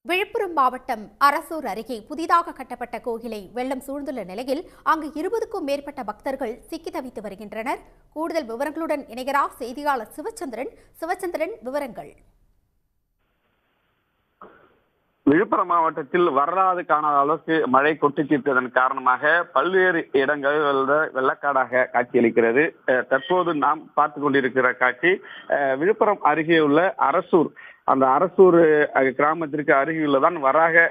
விழுப்புரம் மாவட்டம் அரசூர் அருகே புதிதாக கட்டப்பட்ட கோயிலை வெள்ளம் சூழ்ந்துள்ள நிலையில் அங்கு 20க்கும் மேற்பட்ட பக்தர்கள் சிக்கி தவித்து வருகின்றனர். கூடுதல் விவரங்களுடன் இணைகிறார் செய்தியாளர் சிவச்சந்திரன். விவரங்கள். விழுப்புரம் மாவட்டத்தில் வரலாறு காணாத அளவுக்கு மழை கொட்டி தீர்த்ததன் காரணமாக பல்வேறு இடங்கள் வெள்ளக்காடாக காட்சியளிக்கிறது. தற்போது நாம் பார்த்து கொண்டிருக்கிற காட்சி விழுப்புரம் அருகே உள்ள அரசூர். அந்த அரசூர் கிராமத்திற்கு அருகிலுள்ளதான் வராக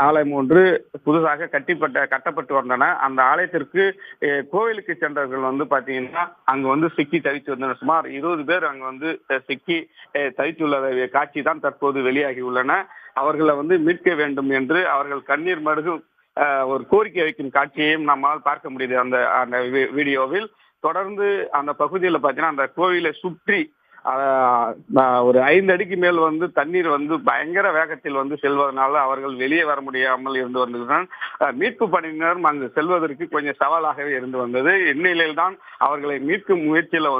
ஆலயம் ஒன்று புதுசாக கட்டப்பட்டு வந்தன. அந்த ஆலயத்திற்கு கோவிலுக்கு சென்றவர்கள் பாத்தீங்கன்னா அங்கு சிக்கி தவித்து வந்தனர். சுமார் 20 பேர் அங்கு சிக்கி தவித்துள்ள காட்சி தான் தற்போது வெளியாகி உள்ளன. அவர்களை மீட்க வேண்டும் என்று அவர்கள் கண்ணீர் மடுகும் ஒரு கோரிக்கை வைக்கும் காட்சியையும் நம்மால் பார்க்க முடியுது அந்த வீடியோவில். தொடர்ந்து அந்த பகுதியில் பாத்தீங்கன்னா அந்த கோவிலை சுற்றி ஒரு 5 அடிக்கு மேல் தண்ணீர் பயங்கர வேகத்தில் செல்வதனால அவர்கள் வெளியே வர முடியாமல் இருந்து வந்ததுடன் மீட்பு பணியினரும் அங்கு செல்வதற்கு கொஞ்சம் சவாலாகவே இருந்து வந்தது. இந்நிலையில் தான் அவர்களை மீட்கும் முயற்சியில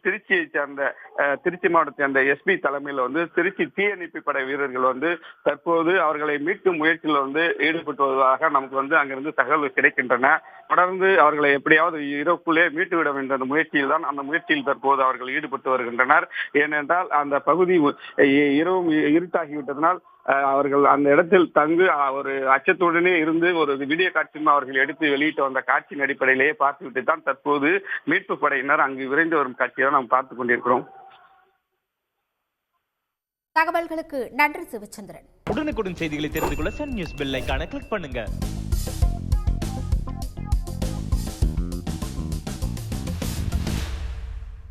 திருச்சியை சேர்ந்த திருச்சி மாவட்டத்தை சேர்ந்த எஸ்பி தலைமையில் திருச்சி தீயணைப்பு படை வீரர்கள் தற்போது அவர்களை மீட்கும் முயற்சியில் ஈடுபட்டு வருவதாக நமக்கு அங்கிருந்து தகவல் கிடைக்கின்றன. தொடர்ந்து அவர்களை எப்படியாவது இரவுக்குள்ளே மீட்டு விட வேண்டிய அந்த முயற்சியில் தற்போது அவர்கள் ஈடுபட்டு வருகின்றனர். ஏனென்றால் அந்த பகுதி இரவும் இருட்டாகிவிட்டதனால் அவர்கள் அந்த இடத்தில் தங்கு ஒரு அச்சத்துடனே இருந்து ஒரு வீடியோ காட்சியும் அவர்கள் எடுத்து வெளியிட்டு வந்த காட்சியின் அடிப்படையிலேயே பார்த்துவிட்டு தான் தற்போது மீட்பு படையினர் அங்கு விரைந்து வரும் காட்சியை நாம் பார்த்துக் கொண்டிருக்கிறோம். தகவல்களுக்கு நன்றி சிவச்சந்திரன். உடனுக்குடன் செய்திகளை தெரிந்து கொள்ள சன் நியூஸ் பெல் ஐகானை கிளிக் பண்ணுங்க.